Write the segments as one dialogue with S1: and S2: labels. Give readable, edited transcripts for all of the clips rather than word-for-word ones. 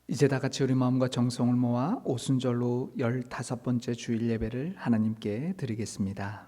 S1: 이제 다 같이 우리 마음과 정성을 모아 오순절로 15번째 주일 예배를 하나님께 드리겠습니다.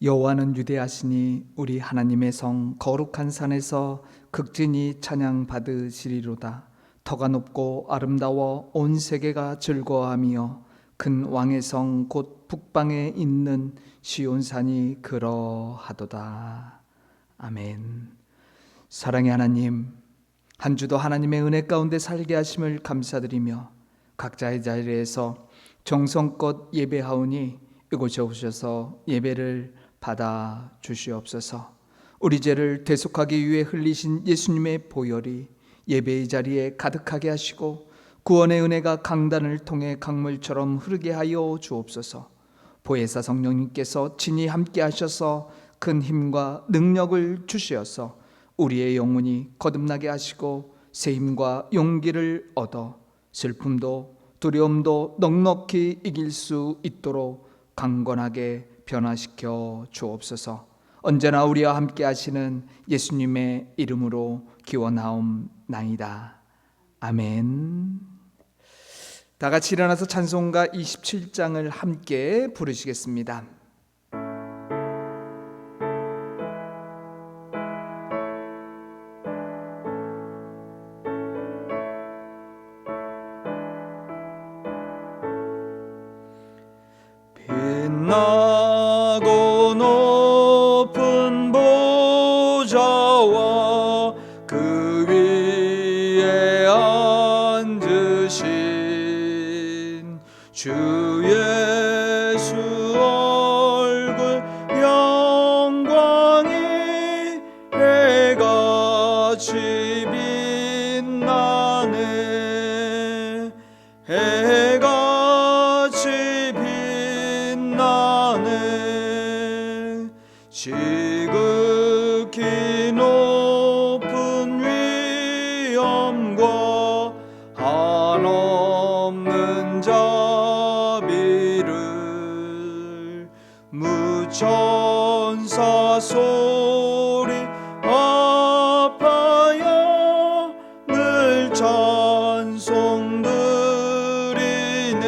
S1: 여호와는 위대하시니 우리 하나님의 성 거룩한 산에서 극진히 찬양 받으시리로다. 터가 높고 아름다워 온 세계가 즐거워하며 큰 왕의 성 곧 북방에 있는 시온산이 그러하도다. 아멘. 사랑의 하나님, 한 주도 하나님의 은혜 가운데 살게 하심을 감사드리며 각자의 자리에서 정성껏 예배하오니 이곳에 오셔서 예배를 받아 주시옵소서. 우리 죄를 대속하기 위해 흘리신 예수님의 보혈이 예배의 자리에 가득하게 하시고 구원의 은혜가 강단을 통해 강물처럼 흐르게 하여 주옵소서. 보혜사 성령님께서 친히 함께 하셔서 큰 힘과 능력을 주시어서 우리의 영혼이 거듭나게 하시고 새 힘과 용기를 얻어 슬픔도 두려움도 넉넉히 이길 수 있도록 강건하게 변화시켜 주옵소서. 언제나 우리와 함께 하시는 예수님의 이름으로 기원하옵나이다. 아멘. 다 같이 일어나서 찬송가 27장을 함께 부르시겠습니다.
S2: 빛나고 높은 보좌와 그 위에 앉으신 주 예수 얼굴 영광이 해같이 빛나네. 해같이 빛나네. 지극히 높은 위엄과 한없는 자비를 무천사 소리 합하여 늘 찬송 드리네.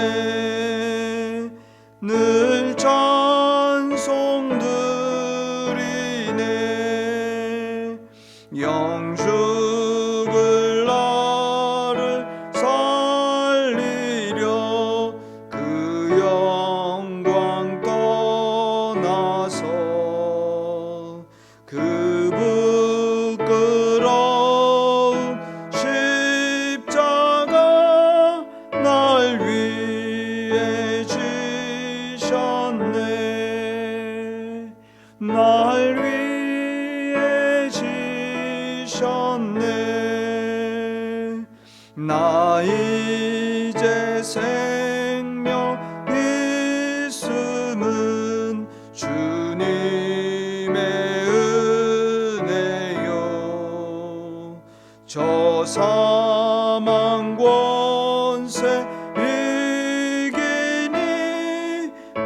S2: 늘 찬송 드리네. 영죽을 나를 살리려 그 영광 떠나서 그 부끄러운 십자가 날 위해 지셨네. 날 위해 지셨네. 나 이제 생명 있음은 주님의 은혜요. 저 사망 권세 이기니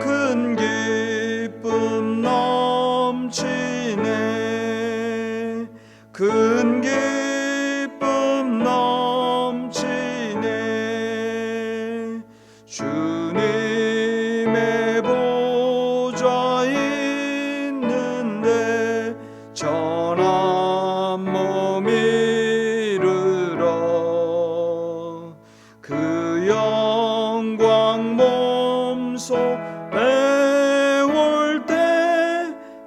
S2: 큰 기쁨 넘치네. 큰 기쁨 넘치네. 주님의 보좌 있는데 전한 몸 이르러 그 영광 몸소 배울 때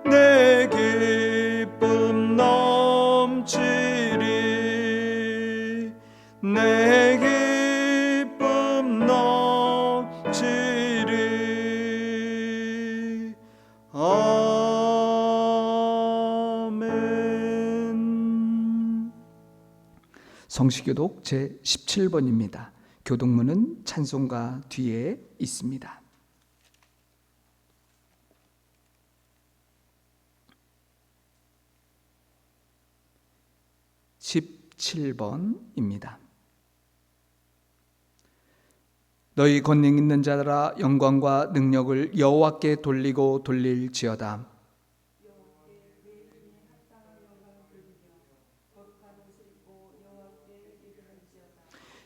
S2: 내 기쁨 넘치리. 내 기쁨 넘치리. 아멘.
S1: 성시교독 제17번입니다. 교독문은 찬송가 뒤에 있습니다. 17번입니다. 너희 권능 있는 자들아 영광과 능력을 여호와께 돌리고 돌릴지어다.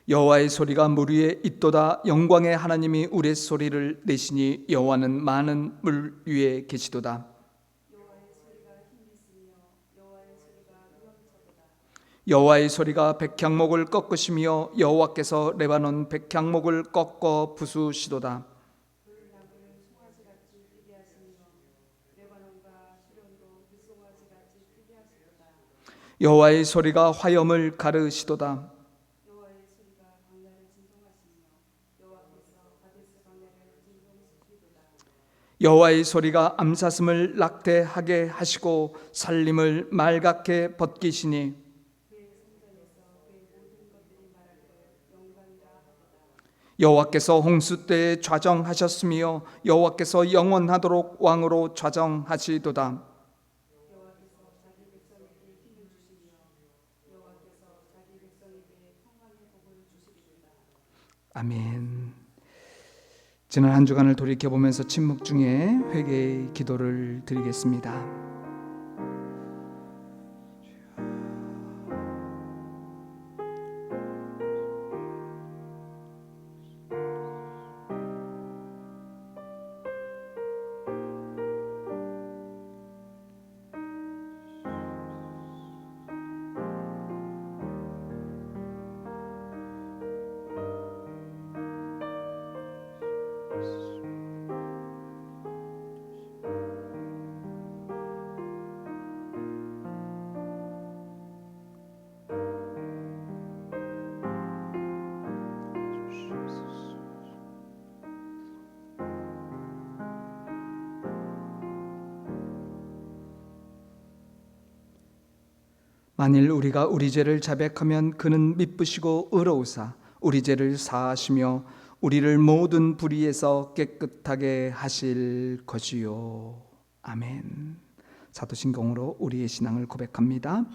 S1: 여호와의 소리가 물 위에 있도다. 영광의 하나님이 우레소리를 내시니 여호와는 많은 물 위에 계시도다. 여호와의 소리가 백향목을 꺾으시며 여호와께서 레바논 백향목을 꺾어 부수시도다. 여호와의 소리가 화염을 가르시도다. 여호와의 소리가 암사슴을 낙태하게 하시고 살림을 맑게 벗기시니 여호와께서 홍수 때에 좌정하셨으며 여호와께서 영원하도록 왕으로 좌정하시도다. 아멘. 지난 한 주간을 돌이켜보면서 침묵 중에 회개의 기도를 드리겠습니다. 만일 우리가 우리 죄를 자백하면 그는 미쁘시고 의로우사 우리 죄를 사하시며 우리를 모든 불의에서 깨끗하게 하실 것이요. 아멘. 사도신경으로 우리의 신앙을 고백합니다.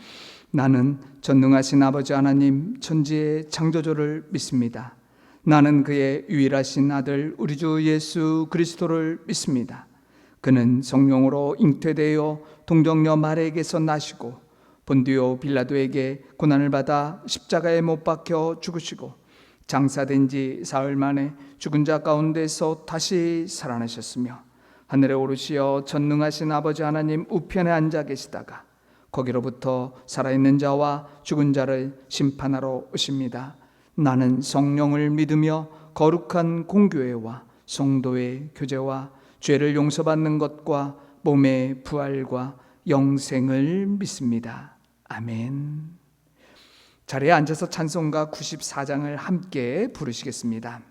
S1: 나는 전능하신 아버지 하나님 천지의 창조주를 믿습니다. 나는 그의 유일하신 아들 우리 주 예수 그리스도를 믿습니다. 그는 성령으로 잉태되어 동정녀 마리아에게서 나시고 본디오 빌라도에게 고난을 받아 십자가에 못 박혀 죽으시고 장사된 지 사흘 만에 죽은 자 가운데서 다시 살아나셨으며 하늘에 오르시어 전능하신 아버지 하나님 우편에 앉아 계시다가 거기로부터 살아있는 자와 죽은 자를 심판하러 오십니다. 나는 성령을 믿으며 거룩한 공교회와 성도의 교제와 죄를 용서받는 것과 몸의 부활과 영생을 믿습니다. 아멘. 자리에 앉아서 찬송가 94장을 함께 부르시겠습니다.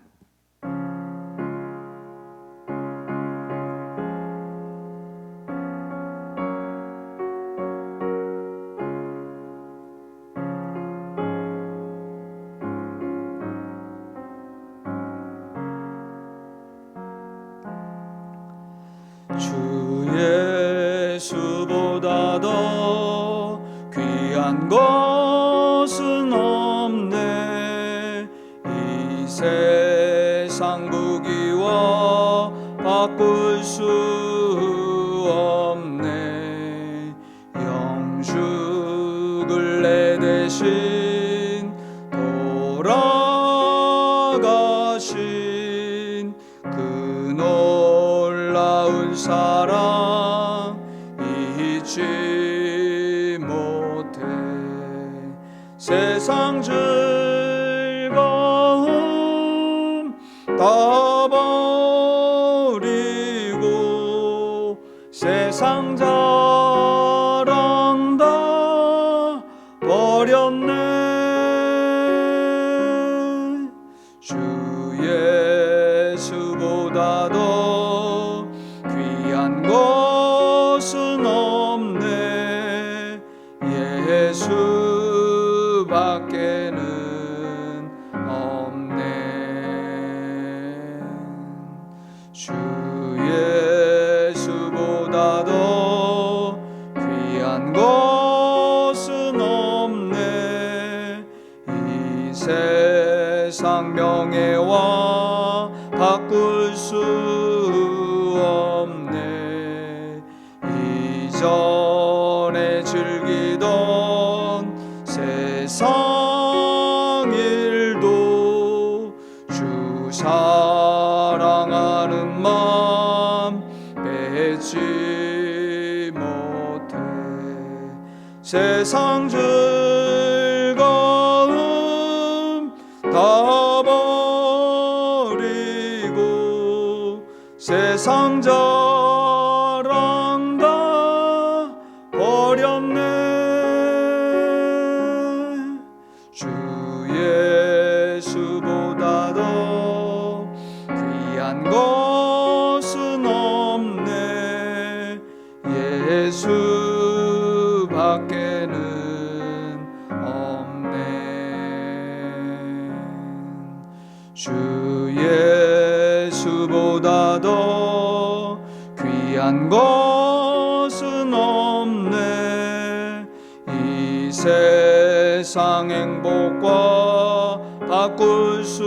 S2: 주 예수보다 더 귀한 것은 없네. 이 세상 부귀와 바꿀 수 없네. 영죽을 내 대신 돌아가신 그 놀라운 사랑 잊지 못해. 세상 즐거움 다 버리고 세상 자랑 다 버렸네. 주 예수보다 더 귀한 것은 없네. 예수밖에는 없네. 주 예수보다 더 귀한 것은 없네. 명예와 바꿀 수 없네. 이전에 즐기던 세상 일도 주 사랑하는 마음 뺏지 못해. 세상 즐거움 다 버리고 세상 자랑 다 버렸네. 주 예수보다 더 귀한 것은 없네. 예수밖에는 없네. 주 예수보다 더 귀한 것은 없네. 이 세상 행복과 바꿀 수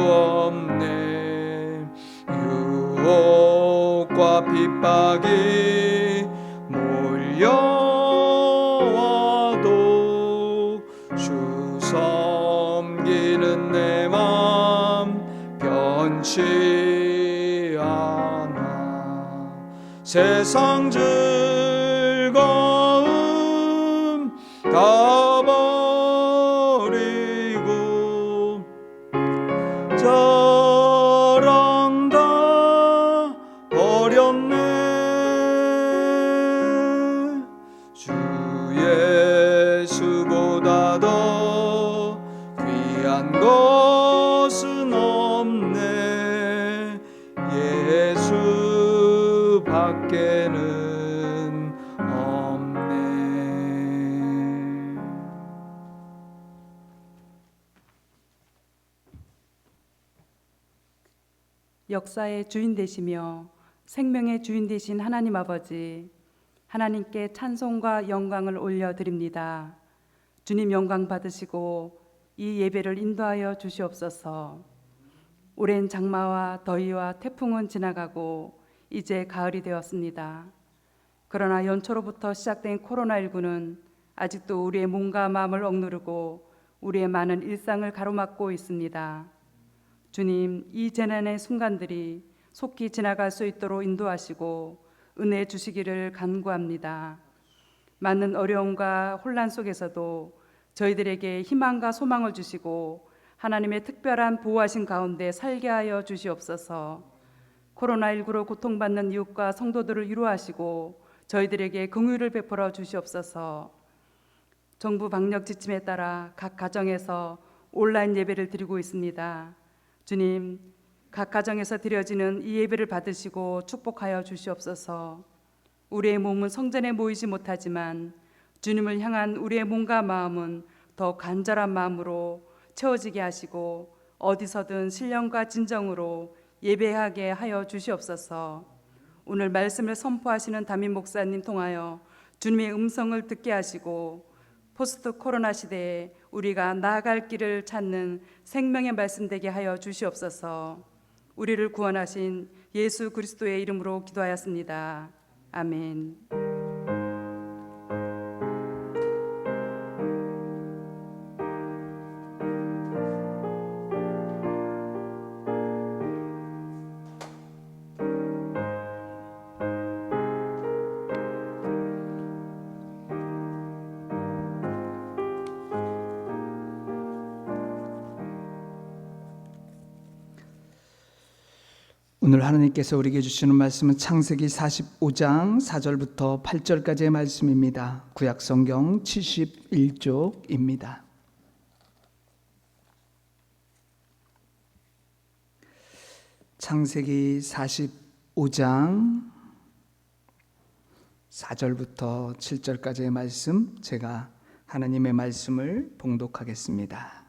S2: 없네. 유혹과 핍박이 몰려와도 주 섬기는 내 맘 변치 않아. 세상 즐거움 다 버리고 자랑 다 버렸네. 주 예수보다 더 귀한 것은 없네. 예수밖에는 없네.
S3: 역사의 주인 되시며 생명의 주인 되신 하나님 아버지, 하나님께 찬송과 영광을 올려드립니다. 주님 영광 받으시고 이 예배를 인도하여 주시옵소서. 오랜 장마와 더위와 태풍은 지나가고 이제 가을이 되었습니다. 그러나 연초로부터 시작된 코로나19는 아직도 우리의 몸과 마음을 억누르고 우리의 많은 일상을 가로막고 있습니다. 주님, 이 재난의 순간들이 속히 지나갈 수 있도록 인도하시고 은혜 주시기를 간구합니다. 많은 어려움과 혼란 속에서도 저희들에게 희망과 소망을 주시고 하나님의 특별한 보호하신 가운데 살게 하여 주시옵소서. 코로나19로 고통받는 이웃과 성도들을 위로하시고 저희들에게 긍휼을 베풀어 주시옵소서. 정부 방역 지침에 따라 각 가정에서 온라인 예배를 드리고 있습니다. 주님, 각 가정에서 드려지는 이 예배를 받으시고 축복하여 주시옵소서. 우리의 몸은 성전에 모이지 못하지만 주님을 향한 우리의 몸과 마음은 더 간절한 마음으로 채워지게 하시고 어디서든 신령과 진정으로 예배하게 하여 주시옵소서. 오늘 말씀을 선포하시는 담임 목사님 통하여 주님의 음성을 듣게 하시고 포스트 코로나 시대에 우리가 나아갈 길을 찾는 생명의 말씀 되게 하여 주시옵소서. 우리를 구원하신 예수 그리스도의 이름으로 기도하였습니다. 아멘.
S1: 오늘 하나님께서 우리에게 주시는 말씀은 창세기 45장 4절부터 8절까지의 말씀입니다. 구약 성경 71쪽입니다. 창세기 45장 4절부터 7절까지의 말씀, 제가 하나님의 말씀을 봉독하겠습니다.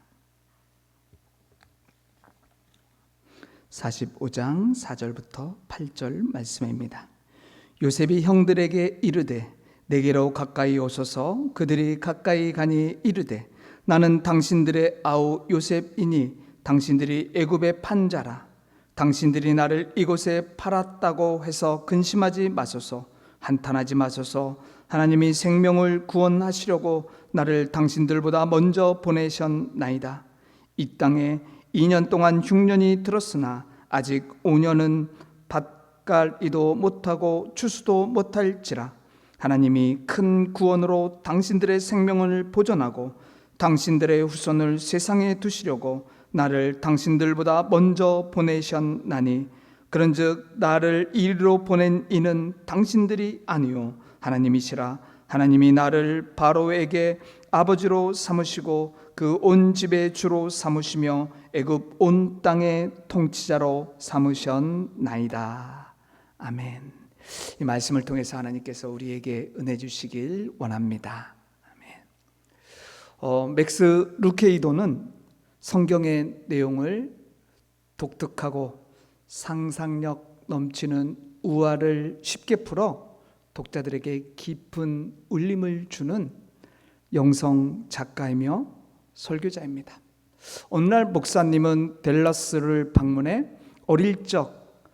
S1: 45장 4절부터 8절 말씀입니다. 요셉이 형들에게 이르되 내게로 가까이 오소서. 그들이 가까이 가니 이르되 나는 당신들의 아우 요셉이니 당신들이 애굽에 판 자라. 당신들이 나를 이곳에 팔았다고 해서 근심하지 마소서. 한탄하지 마소서. 하나님이 생명을 구원하시려고 나를 당신들보다 먼저 보내셨나이다. 이 땅에 2년 동안 흉년이 들었으나 아직 5년은 밭갈이도 못하고 추수도 못할지라. 하나님이 큰 구원으로 당신들의 생명을 보존하고 당신들의 후손을 세상에 두시려고 나를 당신들보다 먼저 보내셨나니, 그런즉 나를 이리로 보낸 이는 당신들이 아니요 하나님이시라. 하나님이 나를 바로에게 아버지로 삼으시고 그 온 집의 주로 삼으시며 애굽 온 땅의 통치자로 삼으셨나이다. 아멘. 이 말씀을 통해서 하나님께서 우리에게 은혜 주시길 원합니다. 아멘. 맥스 루케이도는 성경의 내용을 독특하고 상상력 넘치는 우화를 쉽게 풀어 독자들에게 깊은 울림을 주는 영성 작가이며 설교자입니다. 오늘날 목사님은 댈러스를 방문해 어릴 적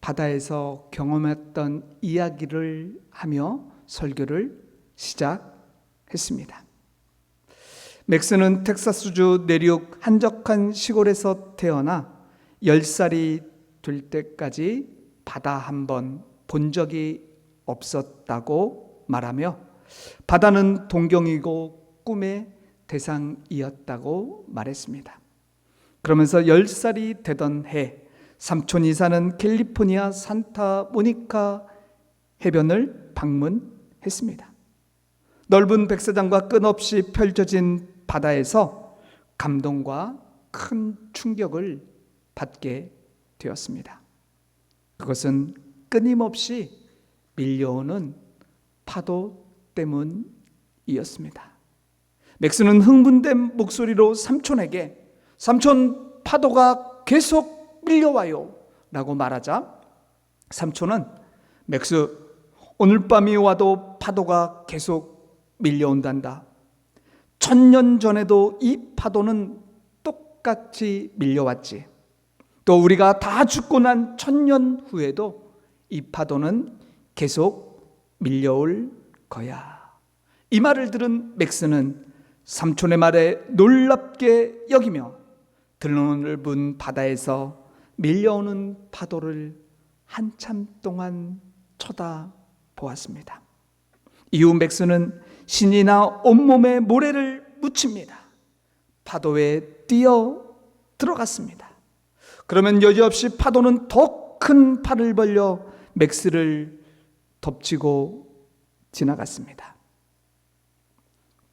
S1: 바다에서 경험했던 이야기를 하며 설교를 시작했습니다. 맥스는 텍사스주 내륙 한적한 시골에서 태어나 10살이 될 때까지 바다 한 번 본 적이 없었다고 말하며 바다는 동경이고 꿈의 대상이었다고 말했습니다. 그러면서 10살이 되던 해 삼촌이 사는 캘리포니아 산타모니카 해변을 방문했습니다. 넓은 백사장과 끝없이 펼쳐진 바다에서 감동과 큰 충격을 받게 되었습니다. 그것은 끊임없이 밀려오는 파도 때문이었습니다. 맥스는 흥분된 목소리로 삼촌에게 삼촌, 파도가 계속 밀려와요 라고 말하자 삼촌은 맥스, 오늘 밤이 와도 파도가 계속 밀려온단다. 1000년 전에도 이 파도는 똑같이 밀려왔지. 또 우리가 다 죽고 난 1000년 후에도 이 파도는 계속 밀려올 거야. 이 말을 들은 맥스는 삼촌의 말에 놀랍게 여기며 드넓은 바다에서 밀려오는 파도를 한참 동안 쳐다보았습니다. 이후 맥스는 신이나 온몸에 모래를 묻힙니다. 파도에 뛰어 들어갔습니다. 그러면 여지없이 파도는 더 큰 팔을 벌려 맥스를 덮치고 지나갔습니다.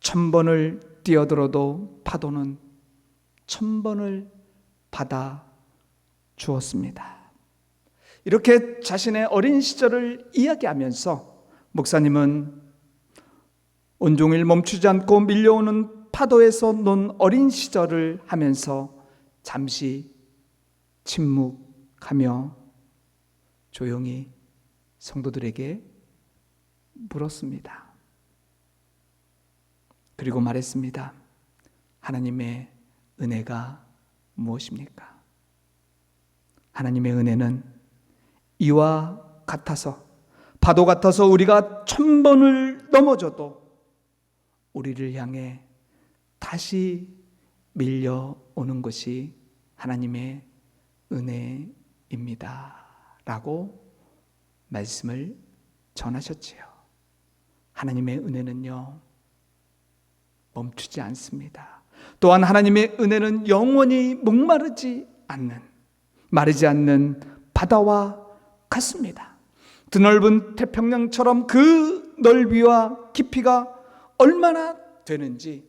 S1: 1000번을 뛰어들어도 파도는 1000번을 받아 주었습니다. 이렇게 자신의 어린 시절을 이야기하면서 목사님은 온종일 멈추지 않고 밀려오는 파도에서 논 어린 시절을 하면서 잠시 침묵하며 조용히 성도들에게 물었습니다. 그리고 말했습니다. 하나님의 은혜가 무엇입니까? 하나님의 은혜는 이와 같아서, 파도 같아서 우리가 1000번을 넘어져도 우리를 향해 다시 밀려오는 것이 하나님의 은혜입니다 라고 말씀을 전하셨지요. 하나님의 은혜는요, 멈추지 않습니다. 또한 하나님의 은혜는 영원히 목마르지 않는, 마르지 않는 바다와 같습니다. 드넓은 태평양처럼 그 넓이와 깊이가 얼마나 되는지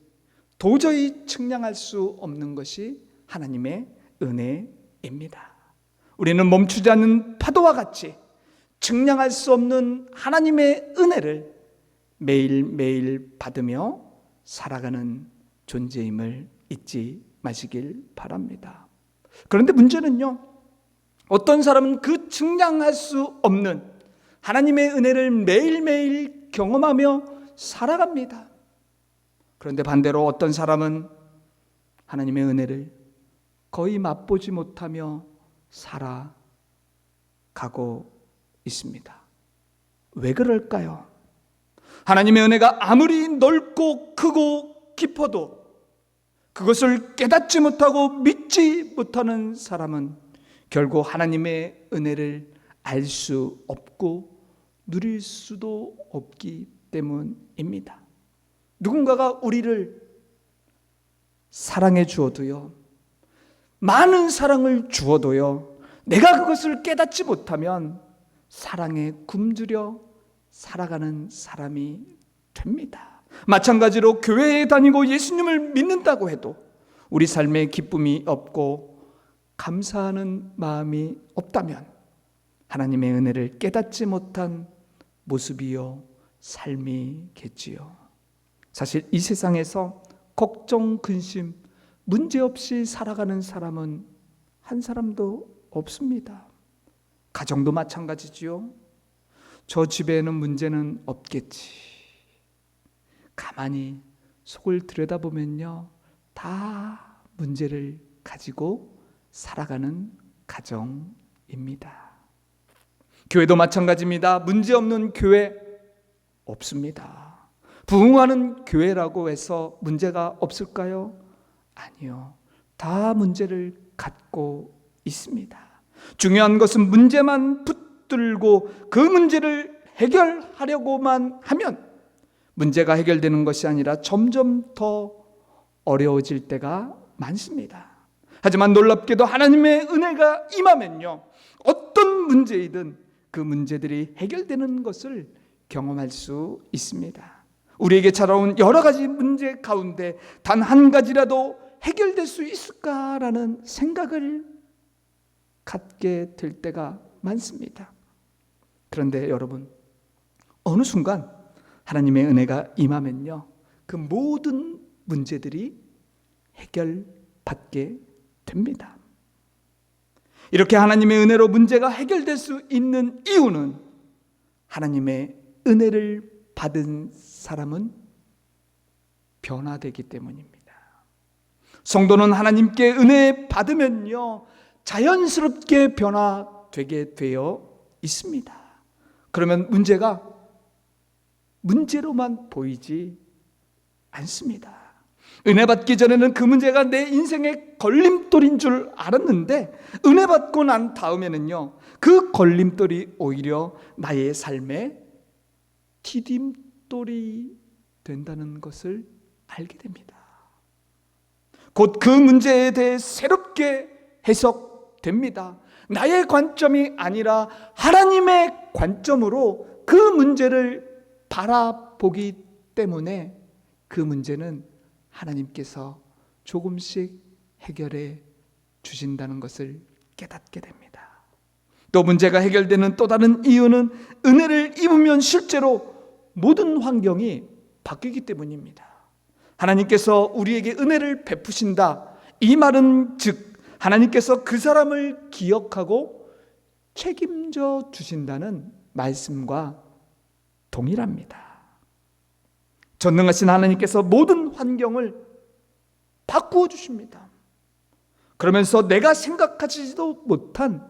S1: 도저히 측량할 수 없는 것이 하나님의 은혜입니다. 우리는 멈추지 않는 파도와 같이 측량할 수 없는 하나님의 은혜를 매일매일 받으며 살아가는 존재임을 잊지 마시길 바랍니다. 그런데 문제는요, 어떤 사람은 그 측량할 수 없는 하나님의 은혜를 매일매일 경험하며 살아갑니다. 그런데 반대로 어떤 사람은 하나님의 은혜를 거의 맛보지 못하며 살아가고 있습니다. 왜 그럴까요? 하나님의 은혜가 아무리 넓고 크고 깊어도 그것을 깨닫지 못하고 믿지 못하는 사람은 결국 하나님의 은혜를 알 수 없고 누릴 수도 없기 때문입니다. 누군가가 우리를 사랑해 주어도요, 많은 사랑을 주어도요, 내가 그것을 깨닫지 못하면 사랑에 굶주려 살아가는 사람이 됩니다. 마찬가지로 교회에 다니고 예수님을 믿는다고 해도 우리 삶에 기쁨이 없고 감사하는 마음이 없다면 하나님의 은혜를 깨닫지 못한 모습이요 삶이겠지요. 사실 이 세상에서 걱정, 근심, 문제 없이 살아가는 사람은 한 사람도 없습니다. 가정도 마찬가지지요. 저 집에는 문제는 없겠지. 가만히 속을 들여다보면요, 다 문제를 가지고 살아가는 가정입니다. 교회도 마찬가지입니다. 문제 없는 교회 없습니다. 부흥하는 교회라고 해서 문제가 없을까요? 아니요. 다 문제를 갖고 있습니다. 중요한 것은 문제만 붙들고 그 문제를 해결하려고만 하면 문제가 해결되는 것이 아니라 점점 더 어려워질 때가 많습니다. 하지만 놀랍게도 하나님의 은혜가 임하면요, 어떤 문제이든 그 문제들이 해결되는 것을 경험할 수 있습니다. 우리에게 찾아온 여러 가지 문제 가운데 단 한 가지라도 해결될 수 있을까라는 생각을 갖게 될 때가 많습니다. 그런데 여러분, 어느 순간 하나님의 은혜가 임하면요, 그 모든 문제들이 해결받게 됩니다. 이렇게 하나님의 은혜로 문제가 해결될 수 있는 이유는 하나님의 은혜를 받은 사람은 변화되기 때문입니다. 성도는 하나님께 은혜 받으면요, 자연스럽게 변화되게 되어 있습니다. 그러면 문제가 문제로만 보이지 않습니다. 은혜 받기 전에는 그 문제가 내 인생의 걸림돌인 줄 알았는데 은혜 받고 난 다음에는요, 그 걸림돌이 오히려 나의 삶의 디딤돌이 된다는 것을 알게 됩니다. 곧 그 문제에 대해 새롭게 해석됩니다. 나의 관점이 아니라 하나님의 관점으로 그 문제를 바라보기 때문에 그 문제는 하나님께서 조금씩 해결해 주신다는 것을 깨닫게 됩니다. 또 문제가 해결되는 또 다른 이유는 은혜를 입으면 실제로 모든 환경이 바뀌기 때문입니다. 하나님께서 우리에게 은혜를 베푸신다, 이 말은 즉 하나님께서 그 사람을 기억하고 책임져 주신다는 말씀과 동일합니다. 전능하신 하나님께서 모든 환경을 바꾸어 주십니다. 그러면서 내가 생각하지도 못한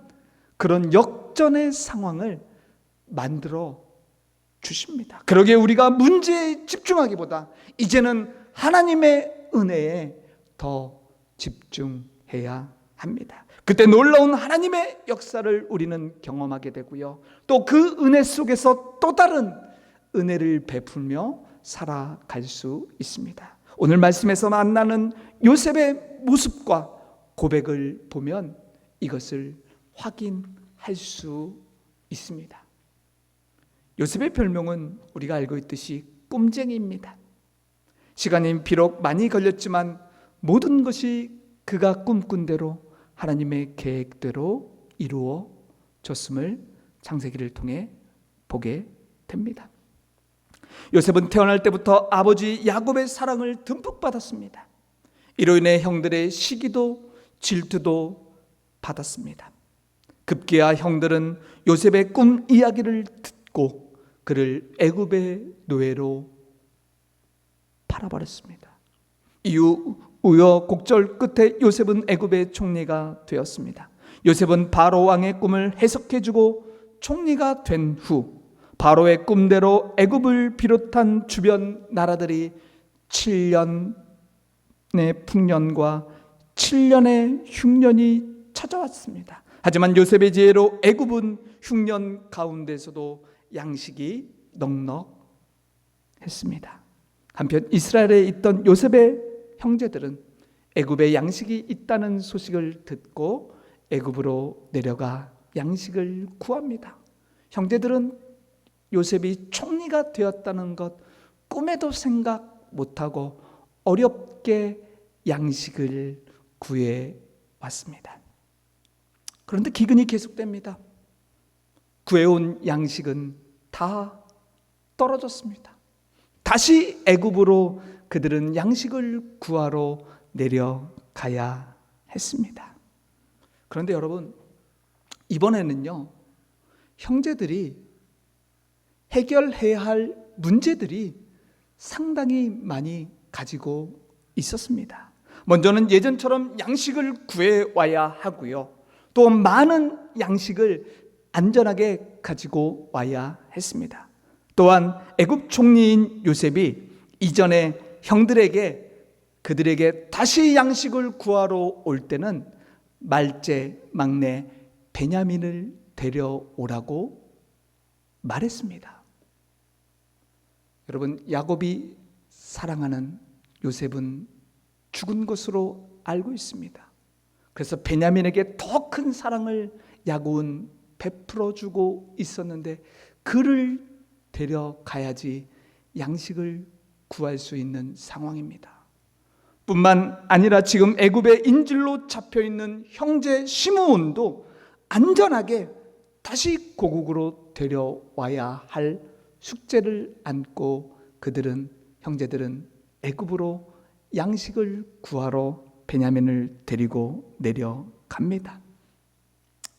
S1: 그런 역전의 상황을 만들어 주십니다. 그러기에 우리가 문제에 집중하기보다 이제는 하나님의 은혜에 더 집중해야 합니다. 그때 놀라운 하나님의 역사를 우리는 경험하게 되고요, 또 그 은혜 속에서 또 다른 은혜를 베풀며 살아갈 수 있습니다. 오늘 말씀에서 만나는 요셉의 모습과 고백을 보면 이것을 확인할 수 있습니다. 요셉의 별명은 우리가 알고 있듯이 꿈쟁이입니다. 시간이 비록 많이 걸렸지만 모든 것이 그가 꿈꾼 대로 하나님의 계획대로 이루어졌음을 창세기를 통해 보게 됩니다. 요셉은 태어날 때부터 아버지 야곱의 사랑을 듬뿍 받았습니다. 이로 인해 형들의 시기도 질투도 받았습니다. 급기야 형들은 요셉의 꿈 이야기를 듣고 그를 애굽의 노예로 팔아버렸습니다. 이후 우여곡절 끝에 요셉은 애굽의 총리가 되었습니다. 요셉은 바로 왕의 꿈을 해석해주고 총리가 된 후 바로의 꿈대로 애굽을 비롯한 주변 나라들이 7년의 풍년과 7년의 흉년이 찾아왔습니다. 하지만 요셉의 지혜로 애굽은 흉년 가운데서도 양식이 넉넉했습니다. 한편 이스라엘에 있던 요셉의 형제들은 애굽에 양식이 있다는 소식을 듣고 애굽으로 내려가 양식을 구합니다. 형제들은 요셉이 총리가 되었다는 것 꿈에도 생각 못하고 어렵게 양식을 구해 왔습니다. 그런데 기근이 계속됩니다. 구해온 양식은 다 떨어졌습니다. 다시 애굽으로 그들은 양식을 구하러 내려가야 했습니다. 그런데 여러분, 이번에는요, 형제들이 해결해야 할 문제들이 상당히 많이 가지고 있었습니다. 먼저는 예전처럼 양식을 구해와야 하고요, 또 많은 양식을 안전하게 가지고 와야 했습니다. 또한 애굽 총리인 요셉이 이전에 형들에게 그들에게 다시 양식을 구하러 올 때는 말제 막내 베냐민을 데려오라고 말했습니다. 여러분, 야곱이 사랑하는 요셉은 죽은 것으로 알고 있습니다. 그래서 베냐민에게 더 큰 사랑을 야곱은 베풀어 주고 있었는데 그를 데려가야지 양식을 구할 수 있는 상황입니다. 뿐만 아니라 지금 애굽의 인질로 잡혀있는 형제 시므온도 안전하게 다시 고국으로 데려와야 할 숙제를 안고 형제들은 애굽으로 양식을 구하러 베냐민을 데리고 내려갑니다.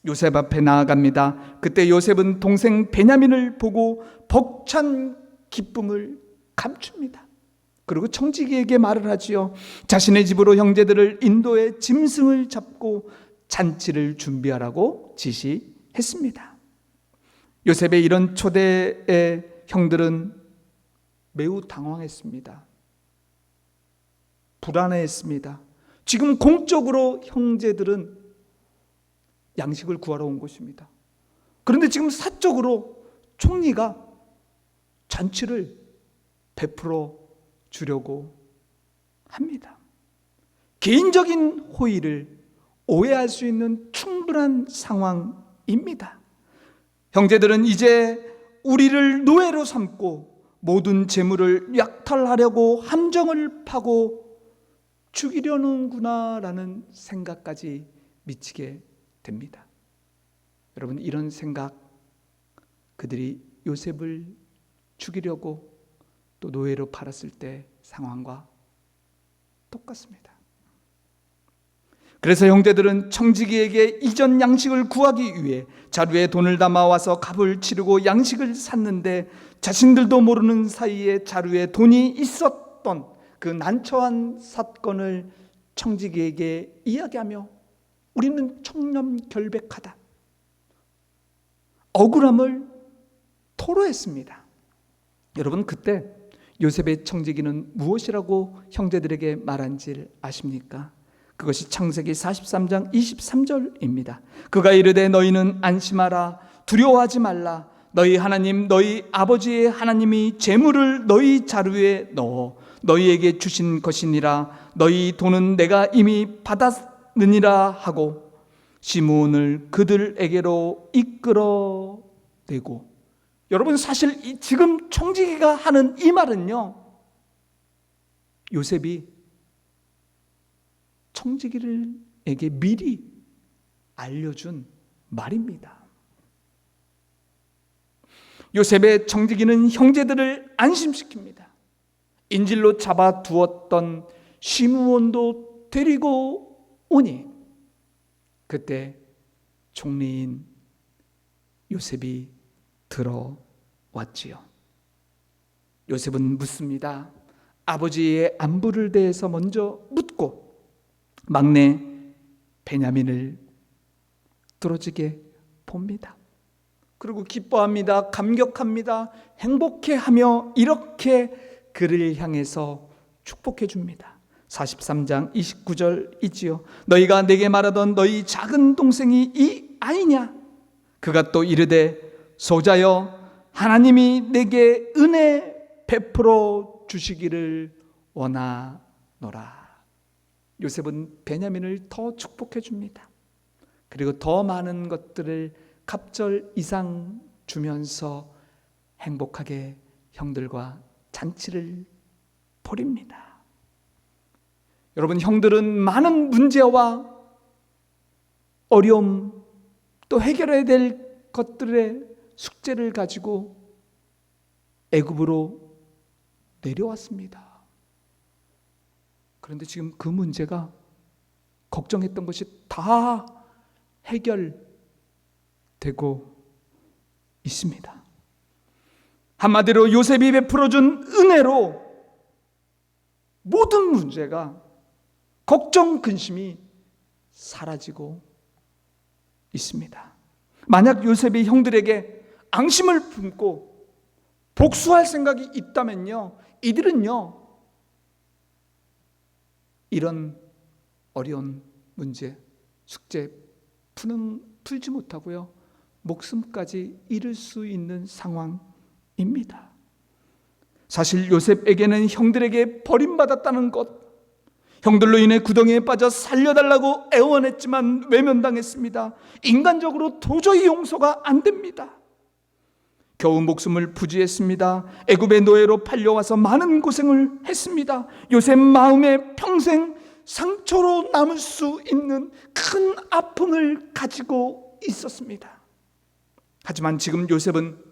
S1: 요셉 앞에 나아갑니다. 그때 요셉은 동생 베냐민을 보고 벅찬 기쁨을 감춥니다. 그리고 청지기에게 말을 하지요. 자신의 집으로 형제들을 인도해 짐승을 잡고 잔치를 준비하라고 지시했습니다. 요셉의 이런 초대에 형들은 매우 당황했습니다. 불안해했습니다. 지금 공적으로 형제들은 양식을 구하러 온 것입니다. 그런데 지금 사적으로 총리가 잔치를 베풀어 주려고 합니다. 개인적인 호의를 오해할 수 있는 충분한 상황입니다. 형제들은 이제 우리를 노예로 삼고 모든 재물을 약탈하려고 함정을 파고 죽이려는구나 라는 생각까지 미치게 됩니다. 여러분, 이런 생각, 그들이 요셉을 죽이려고 또 노예로 팔았을 때 상황과 똑같습니다. 그래서 형제들은 청지기에게 이전 양식을 구하기 위해 자루에 돈을 담아와서 값을 치르고 양식을 샀는데 자신들도 모르는 사이에 자루에 돈이 있었던 그 난처한 사건을 청지기에게 이야기하며 우리는 청렴결백하다, 억울함을 토로했습니다. 여러분, 그때 요셉의 청지기는 무엇이라고 형제들에게 말한지 아십니까? 그것이 창세기 43장 23절입니다. 그가 이르되 너희는 안심하라, 두려워하지 말라. 너희 하나님 너희 아버지의 하나님이 재물을 너희 자루에 넣어 너희에게 주신 것이니라. 너희 돈은 내가 이미 받았느니라 하고 시므온을 그들에게로 이끌어내고. 여러분, 사실 지금 청지기가 하는 이 말은요, 요셉이 청지기에게 미리 알려준 말입니다. 요셉의 청지기는 형제들을 안심시킵니다. 인질로 잡아두었던 시므온도 데리고 오니 그때 총리인 요셉이 들어왔지요. 요셉은 묻습니다. 아버지의 안부를 대해서 먼저 묻고 막내 베냐민을 뚫어지게 봅니다. 그리고 기뻐합니다. 감격합니다. 행복해하며 이렇게 그를 향해서 축복해 줍니다. 43장 29절이지요. 너희가 내게 말하던 너희 작은 동생이 이 아이냐? 그가 또 이르되 소자여 하나님이 내게 은혜 베풀어 주시기를 원하노라. 요셉은 베냐민을 더 축복해 줍니다. 그리고 더 많은 것들을 갑절 이상 주면서 행복하게 형들과 잔치를 벌입니다. 여러분, 형들은 많은 문제와 어려움 또 해결해야 될 것들의 숙제를 가지고 애굽으로 내려왔습니다. 그런데 지금 그 문제가 걱정했던 것이 다 해결되고 있습니다. 한마디로 요셉이 베풀어준 은혜로 모든 문제가, 걱정, 근심이 사라지고 있습니다. 만약 요셉이 형들에게 앙심을 품고 복수할 생각이 있다면요, 이들은요 이런 어려운 문제, 숙제 풀지 못하고요 목숨까지 잃을 수 있는 상황입니다. 사실 요셉에게는 형들에게 버림받았다는 것, 형들로 인해 구덩이에 빠져 살려달라고 애원했지만 외면당했습니다. 인간적으로 도저히 용서가 안 됩니다. 겨우 목숨을 부지했습니다. 애굽의 노예로 팔려와서 많은 고생을 했습니다. 요셉 마음에 평생 상처로 남을 수 있는 큰 아픔을 가지고 있었습니다. 하지만 지금 요셉은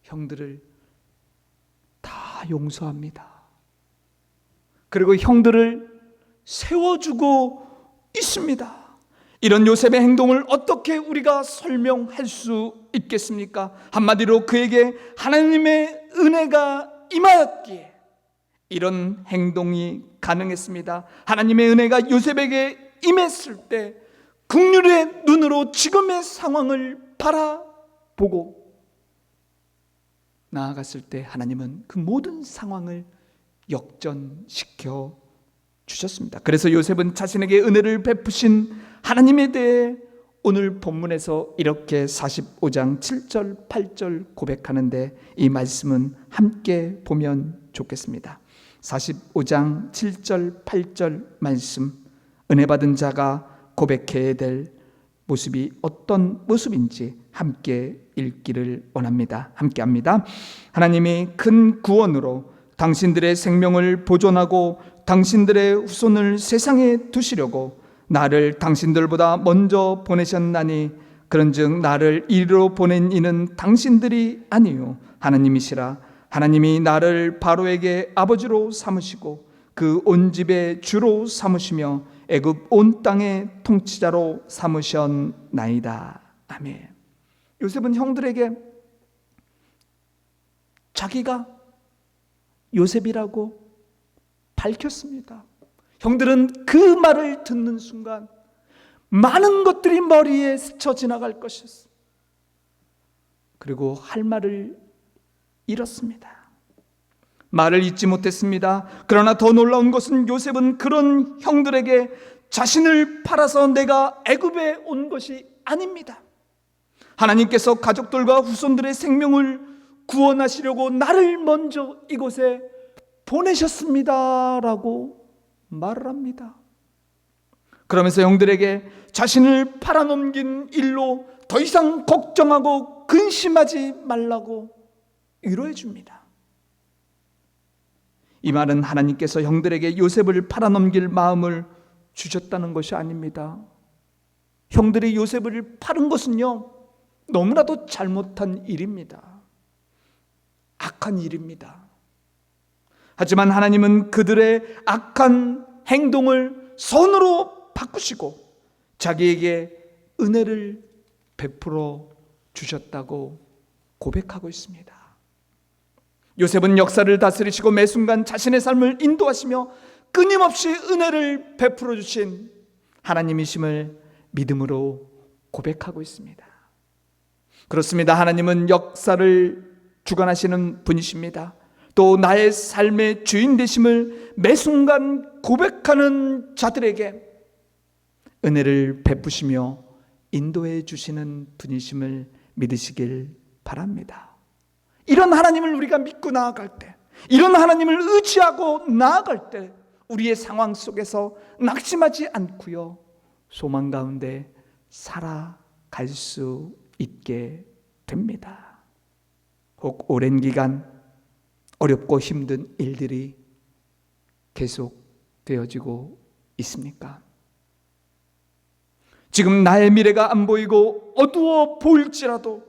S1: 형들을 다 용서합니다. 그리고 형들을 세워주고 있습니다. 이런 요셉의 행동을 어떻게 우리가 설명할 수 있겠습니까? 한마디로 그에게 하나님의 은혜가 임하였기에 이런 행동이 가능했습니다. 하나님의 은혜가 요셉에게 임했을 때 긍휼의 눈으로 지금의 상황을 바라보고 나아갔을 때 하나님은 그 모든 상황을 역전시켜 주셨습니다. 그래서 요셉은 자신에게 은혜를 베푸신 하나님에 대해 오늘 본문에서 이렇게 45장 7절 8절 고백하는데, 이 말씀은 함께 보면 좋겠습니다. 45장 7절 8절 말씀, 은혜 받은 자가 고백해야 될 모습이 어떤 모습인지 함께 읽기를 원합니다. 함께 합니다. 하나님이 큰 구원으로 당신들의 생명을 보존하고 당신들의 후손을 세상에 두시려고 나를 당신들보다 먼저 보내셨나니, 그런즉 나를 이리로 보낸 이는 당신들이 아니요 하나님이시라. 하나님이 나를 바로에게 아버지로 삼으시고 그 온 집의 주로 삼으시며 애굽 온 땅의 통치자로 삼으셨나이다. 아멘. 요셉은 형들에게 자기가 요셉이라고 밝혔습니다. 형들은 그 말을 듣는 순간 많은 것들이 머리에 스쳐 지나갈 것이었습니다. 그리고 할 말을 잃었습니다. 말을 잇지 못했습니다. 그러나 더 놀라운 것은 요셉은 그런 형들에게 자신을 팔아서 내가 애굽에 온 것이 아닙니다. 하나님께서 가족들과 후손들의 생명을 구원하시려고 나를 먼저 이곳에 보내셨습니다 라고 말을 합니다. 그러면서 형들에게 자신을 팔아넘긴 일로 더 이상 걱정하고 근심하지 말라고 위로해 줍니다. 이 말은 하나님께서 형들에게 요셉을 팔아넘길 마음을 주셨다는 것이 아닙니다. 형들이 요셉을 파는 것은요 너무나도 잘못한 일입니다. 악한 일입니다. 하지만 하나님은 그들의 악한 행동을 선으로 바꾸시고 자기에게 은혜를 베풀어 주셨다고 고백하고 있습니다. 요셉은 역사를 다스리시고 매 순간 자신의 삶을 인도하시며 끊임없이 은혜를 베풀어 주신 하나님이심을 믿음으로 고백하고 있습니다. 그렇습니다. 하나님은 역사를 주관하시는 분이십니다. 또 나의 삶의 주인 되심을 매 순간 고백하는 자들에게 은혜를 베푸시며 인도해 주시는 분이심을 믿으시길 바랍니다. 이런 하나님을 우리가 믿고 나아갈 때, 이런 하나님을 의지하고 나아갈 때 우리의 상황 속에서 낙심하지 않고요, 소망 가운데 살아갈 수 있게 됩니다. 혹 오랜 기간 어렵고 힘든 일들이 계속 되어지고 있습니까? 지금 나의 미래가 안 보이고 어두워 보일지라도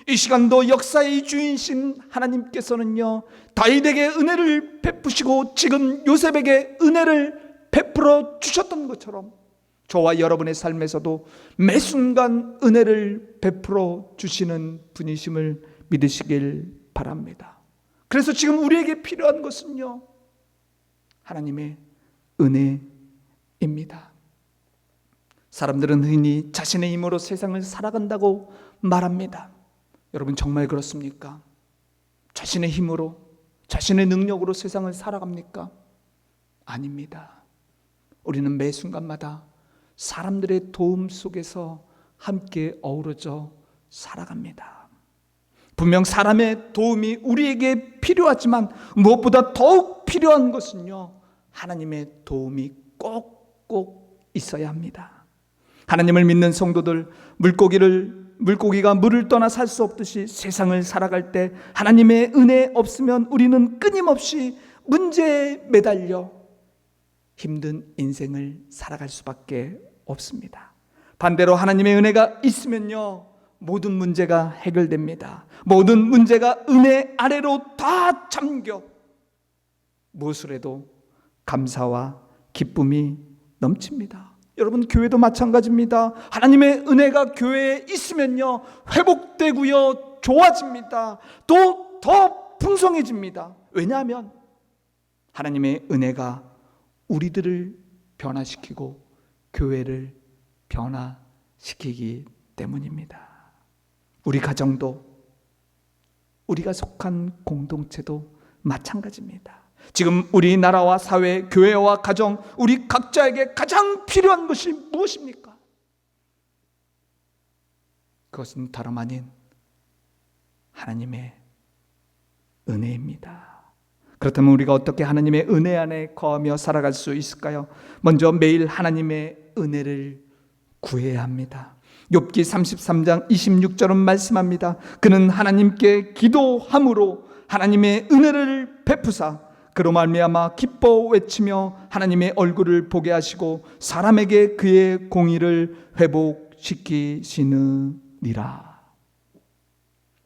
S1: 이 시간도 역사의 주인이신 하나님께서는요, 다윗에게 은혜를 베푸시고 지금 요셉에게 은혜를 베풀어 주셨던 것처럼 저와 여러분의 삶에서도 매 순간 은혜를 베풀어 주시는 분이심을 믿으시길 바랍니다. 그래서 지금 우리에게 필요한 것은요, 하나님의 은혜입니다. 사람들은 흔히 자신의 힘으로 세상을 살아간다고 말합니다. 여러분 정말 그렇습니까? 자신의 힘으로, 자신의 능력으로 세상을 살아갑니까? 아닙니다. 우리는 매 순간마다 사람들의 도움 속에서 함께 어우러져 살아갑니다. 분명 사람의 도움이 우리에게 필요하지만 무엇보다 더욱 필요한 것은요, 하나님의 도움이 꼭꼭 있어야 합니다. 하나님을 믿는 성도들, 물고기가 물을 떠나 살 수 없듯이 세상을 살아갈 때 하나님의 은혜 없으면 우리는 끊임없이 문제에 매달려 힘든 인생을 살아갈 수밖에 없습니다. 반대로 하나님의 은혜가 있으면요, 모든 문제가 해결됩니다. 모든 문제가 은혜 아래로 다 잠겨 무엇을 해도 감사와 기쁨이 넘칩니다. 여러분 교회도 마찬가지입니다. 하나님의 은혜가 교회에 있으면요, 회복되고요, 좋아집니다. 또 더 풍성해집니다. 왜냐하면 하나님의 은혜가 우리들을 변화시키고 교회를 변화시키기 때문입니다. 우리 가정도, 우리가 속한 공동체도 마찬가지입니다. 지금 우리나라와 사회, 교회와 가정, 우리 각자에게 가장 필요한 것이 무엇입니까? 그것은 다름 아닌 하나님의 은혜입니다. 그렇다면 우리가 어떻게 하나님의 은혜 안에 거하며 살아갈 수 있을까요? 먼저 매일 하나님의 은혜를 구해야 합니다. 욥기 33장 26절은 말씀합니다. 그는 하나님께 기도함으로 하나님의 은혜를 베푸사 그로 말미암아 기뻐 외치며 하나님의 얼굴을 보게 하시고 사람에게 그의 공의를 회복시키시느니라.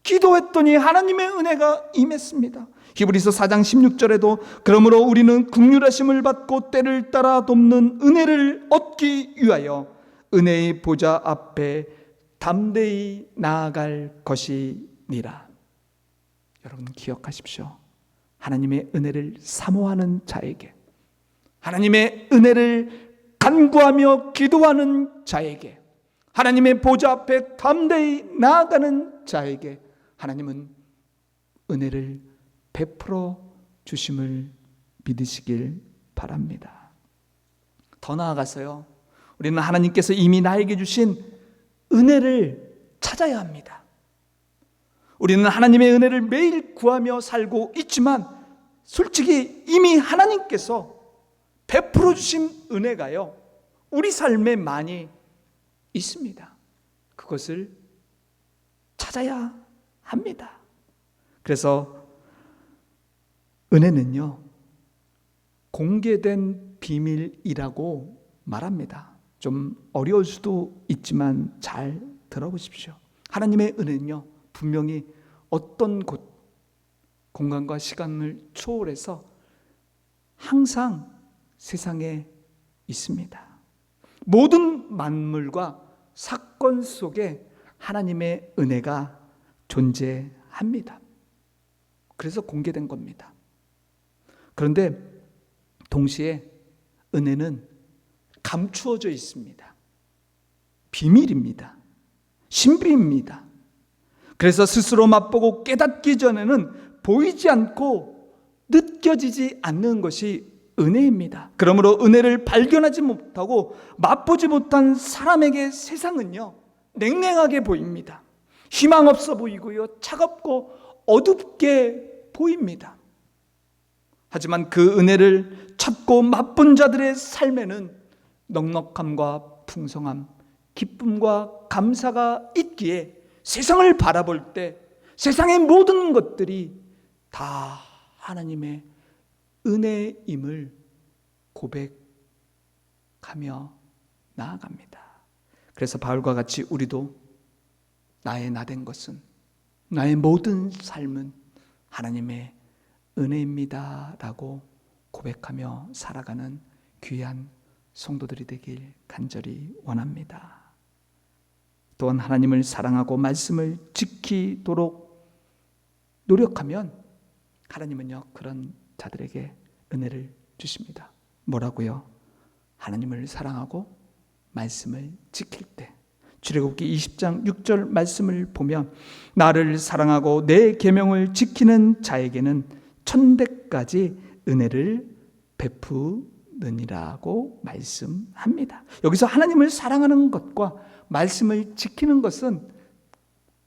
S1: 기도했더니 하나님의 은혜가 임했습니다. 히브리서 4장 16절에도 그러므로 우리는 긍휼하심을 받고 때를 따라 돕는 은혜를 얻기 위하여 은혜의 보좌 앞에 담대히 나아갈 것이니라. 여러분 기억하십시오. 하나님의 은혜를 사모하는 자에게, 하나님의 은혜를 간구하며 기도하는 자에게, 하나님의 보좌 앞에 담대히 나아가는 자에게 하나님은 은혜를 베풀어 주심을 믿으시길 바랍니다. 더 나아가서요, 우리는 하나님께서 이미 나에게 주신 은혜를 찾아야 합니다. 우리는 하나님의 은혜를 매일 구하며 살고 있지만 솔직히 이미 하나님께서 베풀어 주신 은혜가요, 우리 삶에 많이 있습니다. 그것을 찾아야 합니다. 그래서 은혜는요, 공개된 비밀이라고 말합니다. 좀 어려울 수도 있지만 잘 들어보십시오. 하나님의 은혜는요, 분명히 어떤 곳, 공간과 시간을 초월해서 항상 세상에 있습니다. 모든 만물과 사건 속에 하나님의 은혜가 존재합니다. 그래서 공개된 겁니다. 그런데 동시에 은혜는 감추어져 있습니다. 비밀입니다. 신비입니다. 그래서 스스로 맛보고 깨닫기 전에는 보이지 않고 느껴지지 않는 것이 은혜입니다. 그러므로 은혜를 발견하지 못하고 맛보지 못한 사람에게 세상은요, 냉랭하게 보입니다. 희망 없어 보이고요, 차갑고 어둡게 보입니다. 하지만 그 은혜를 찾고 맛본 자들의 삶에는 넉넉함과 풍성함, 기쁨과 감사가 있기에 세상을 바라볼 때 세상의 모든 것들이 다 하나님의 은혜임을 고백하며 나아갑니다. 그래서 바울과 같이 우리도 나의 나된 것은, 나의 모든 삶은 하나님의 은혜입니다 라고 고백하며 살아가는 귀한 성도들이 되길 간절히 원합니다. 또한 하나님을 사랑하고 말씀을 지키도록 노력하면 하나님은요, 그런 자들에게 은혜를 주십니다. 뭐라고요? 하나님을 사랑하고 말씀을 지킬 때. 출애굽기 20장 6절 말씀을 보면 나를 사랑하고 내 계명을 지키는 자에게는 천대까지 은혜를 베푸느니라고 말씀합니다. 여기서 하나님을 사랑하는 것과 말씀을 지키는 것은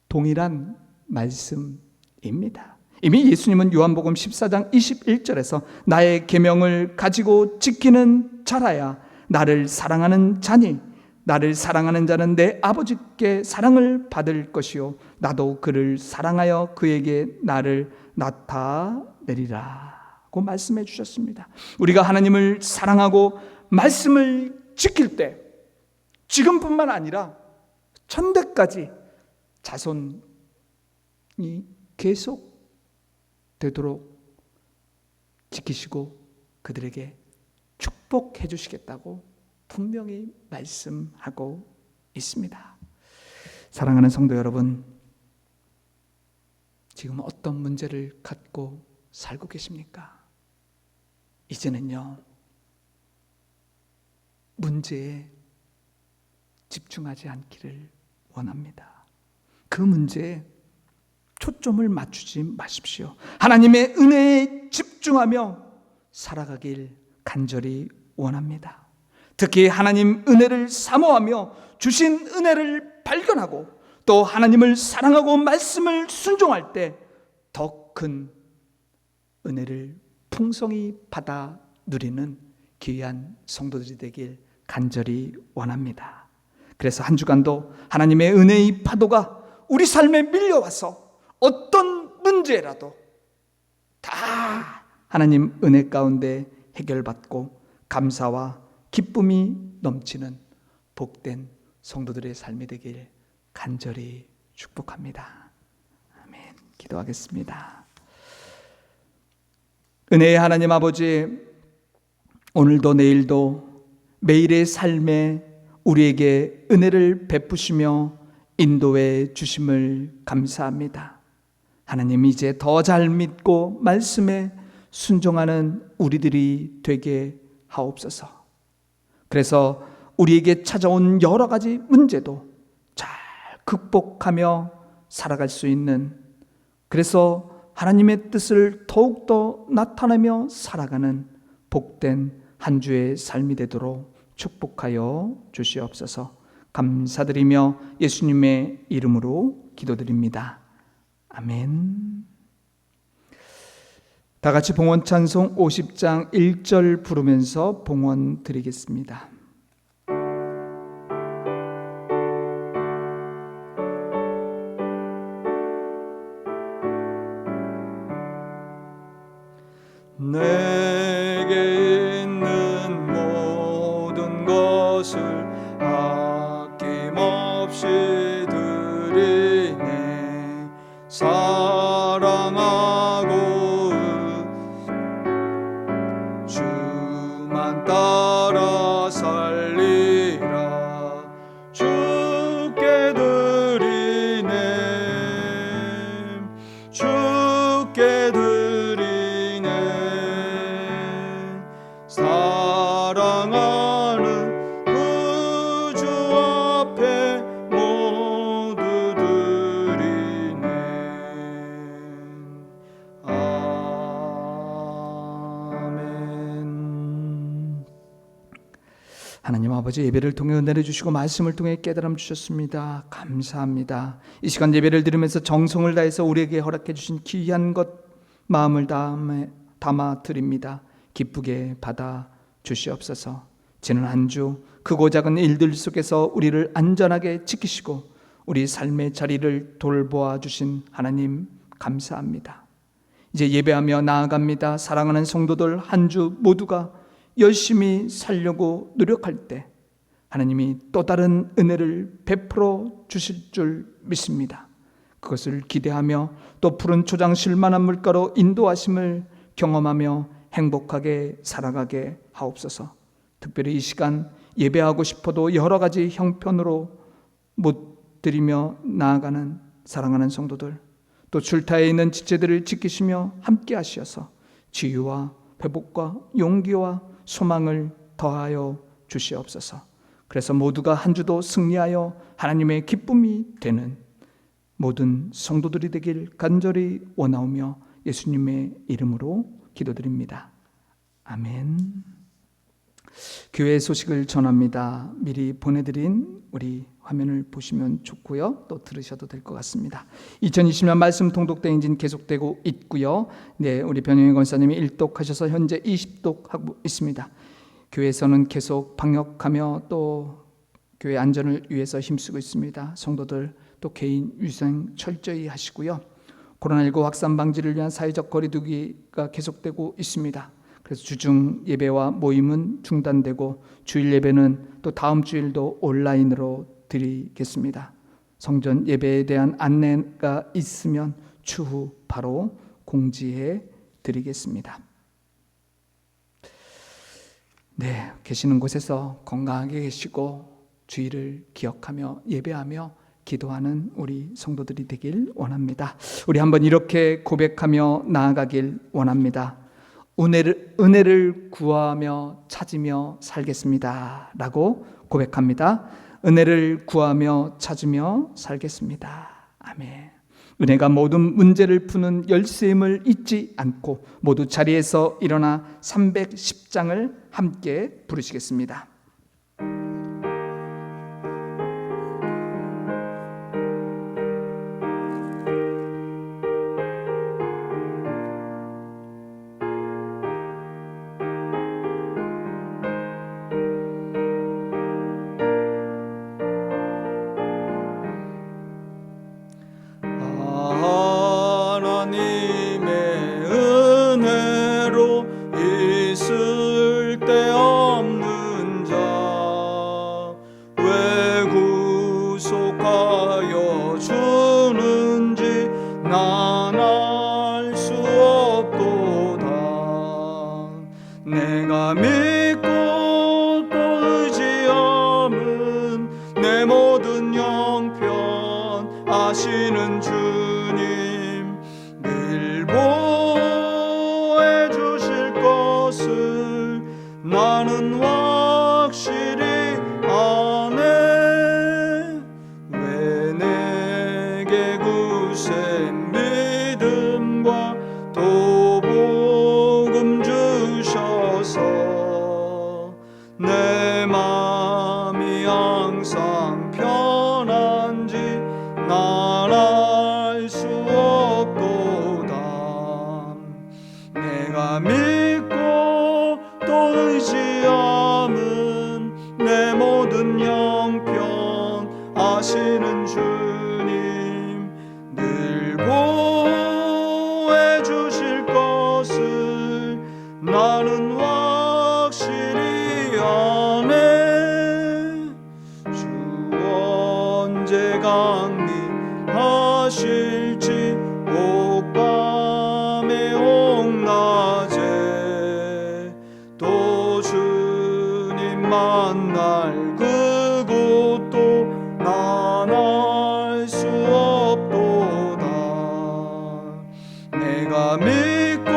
S1: 동일한 말씀입니다. 이미 예수님은 요한복음 14장 21절에서 나의 계명을 가지고 지키는 자라야 나를 사랑하는 자니 나를 사랑하는 자는 내 아버지께 사랑을 받을 것이요 나도 그를 사랑하여 그에게 나를 나타내리라고 말씀해 주셨습니다. 우리가 하나님을 사랑하고 말씀을 지킬 때 지금뿐만 아니라 천대까지 자손이 계속 되도록 지키시고 그들에게 축복해 주시겠다고 분명히 말씀하고 있습니다. 사랑하는 성도 여러분, 지금 어떤 문제를 갖고 살고 계십니까? 이제는요, 문제에 집중하지 않기를 원합니다. 그 문제에 초점을 맞추지 마십시오. 하나님의 은혜에 집중하며 살아가길 간절히 원합니다. 특히 하나님 은혜를 사모하며 주신 은혜를 발견하고 또 하나님을 사랑하고 말씀을 순종할 때 더 큰 은혜를 풍성히 받아 누리는 귀한 성도들이 되길 간절히 원합니다. 그래서 한 주간도 하나님의 은혜의 파도가 우리 삶에 밀려와서 어떤 문제라도 다 하나님 은혜 가운데 해결받고 감사와 기쁨이 넘치는 복된 성도들의 삶이 되길 간절히 축복합니다. 아멘. 기도하겠습니다. 은혜의 하나님 아버지, 오늘도 내일도 매일의 삶에 우리에게 은혜를 베푸시며 인도해 주심을 감사합니다. 하나님, 이제 더 잘 믿고 말씀에 순종하는 우리들이 되게 하옵소서. 그래서 우리에게 찾아온 여러 가지 문제도 잘 극복하며 살아갈 수 있는, 그래서 하나님의 뜻을 더욱더 나타내며 살아가는 복된 한 주의 삶이 되도록 축복하여 주시옵소서. 감사드리며 예수님의 이름으로 기도드립니다. 아멘. 다 같이 봉헌 찬송 50장 1절 부르면서 봉헌 드리겠습니다.
S2: 내게 있는 모든 것을 아낌없이 드리네. 사랑하고 주만 따라 살리라. 주께 드리네. 주께 드리네.
S1: 하나님 아버지, 예배를 통해 은혜를 주시고 말씀을 통해 깨달음 주셨습니다. 감사합니다. 이 시간 예배를 드리면서 정성을 다해서 우리에게 허락해 주신 귀한 것 마음을 담아 드립니다. 기쁘게 받아 주시옵소서. 지난 한 주 크고 작은 일들 속에서 우리를 안전하게 지키시고 우리 삶의 자리를 돌보아 주신 하나님 감사합니다. 이제 예배하며 나아갑니다. 사랑하는 성도들 한 주 모두가 열심히 살려고 노력할 때 하나님이 또 다른 은혜를 베풀어 주실 줄 믿습니다. 그것을 기대하며 또 푸른 초장 쉴만한 물가로 인도하심을 경험하며 행복하게 살아가게 하옵소서. 특별히 이 시간 예배하고 싶어도 여러 가지 형편으로 못 드리며 나아가는 사랑하는 성도들, 또 출타에 있는 지체들을 지키시며 함께 하시어서 지유와 회복과 용기와 소망을 더하여 주시옵소서. 그래서 모두가 한 주도 승리하여 하나님의 기쁨이 되는 모든 성도들이 되길 간절히 원하오며 예수님의 이름으로 기도드립니다. 아멘. 교회 소식을 전합니다. 미리 보내드린 우리 화면을 보시면 좋고요. 또 들으셔도 될 것 같습니다. 2020년 말씀 통독대행진 계속되고 있고요. 네, 우리 변영희 권사님이 1독하셔서 현재 20독 하고 있습니다. 교회에서는 계속 방역하며 또 교회 안전을 위해서 힘쓰고 있습니다. 성도들 또 개인 위생 철저히 하시고요. 코로나19 확산 방지를 위한 사회적 거리두기가 계속되고 있습니다. 그래서 주중 예배와 모임은 중단되고 주일 예배는 또 다음 주일도 온라인으로 드리겠습니다. 성전 예배에 대한 안내가 있으면 추후 바로 공지해 드리겠습니다. 네, 계시는 곳에서 건강하게 계시고 주일을 기억하며 예배하며 기도하는 우리 성도들이 되길 원합니다. 우리 한번 이렇게 고백하며 나아가길 원합니다. 은혜를 구하며 찾으며 살겠습니다 라고 고백합니다. 은혜를 구하며 찾으며 살겠습니다. 아멘. 은혜가 모든 문제를 푸는 열쇠임을 잊지 않고 모두 자리에서 일어나 310장을 함께 부르시겠습니다.
S2: 하나님의 은혜로 있을 데 없는 자 왜 구속하여 주는지 난 알 수 없도다. 내가 믿고 또 의지함은 내 모든 형편 아시는 주님 늘 보호해 주실 것을 나는 확실히 아네. 왜 내게 굳센 믿음과 또 복음 주셔서 내 마음이 항상 편한지 난 알 수 없도다. 내가 믿고 또 의지함은 내 모든 형편 아시는 주님 늘 보호해 주실 것을 나는 확실히 아네. 주 언제 강림하실지 옥밤에 옥낮에 또 주님 만날 그곳도 난 알 수 없도다. 내가 믿고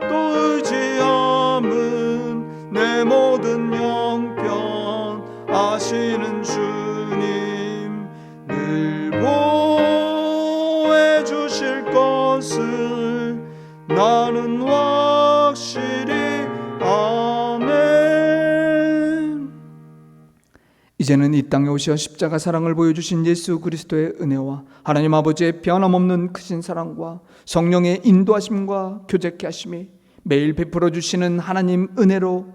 S2: 또 의지함은 내 모든 형편 아시는 주님 늘 보호해 주실 것을 나는 확실히 아멘.
S1: 이제는 이 땅에 오셔 십자가 사랑을 보여주신 예수 그리스도의 은혜와 하나님 아버지의 변함없는 크신 사랑과 성령의 인도하심과 교제케 하심이 매일 베풀어 주시는 하나님 은혜로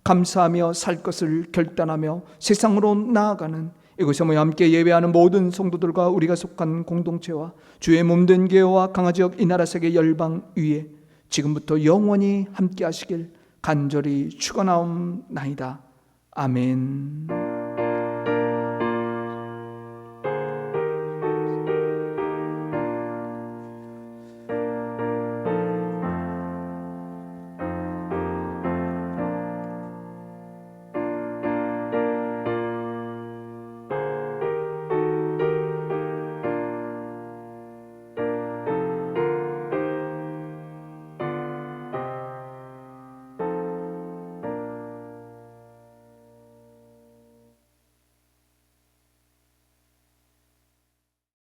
S1: 감사하며 살 것을 결단하며 세상으로 나아가는 이곳에 모여 함께 예배하는 모든 성도들과 우리가 속한 공동체와 주의 몸된 교회와 강화지역 이 나라 세계 열방 위에 지금부터 영원히 함께 하시길 간절히 축원하옵나이다. 아멘.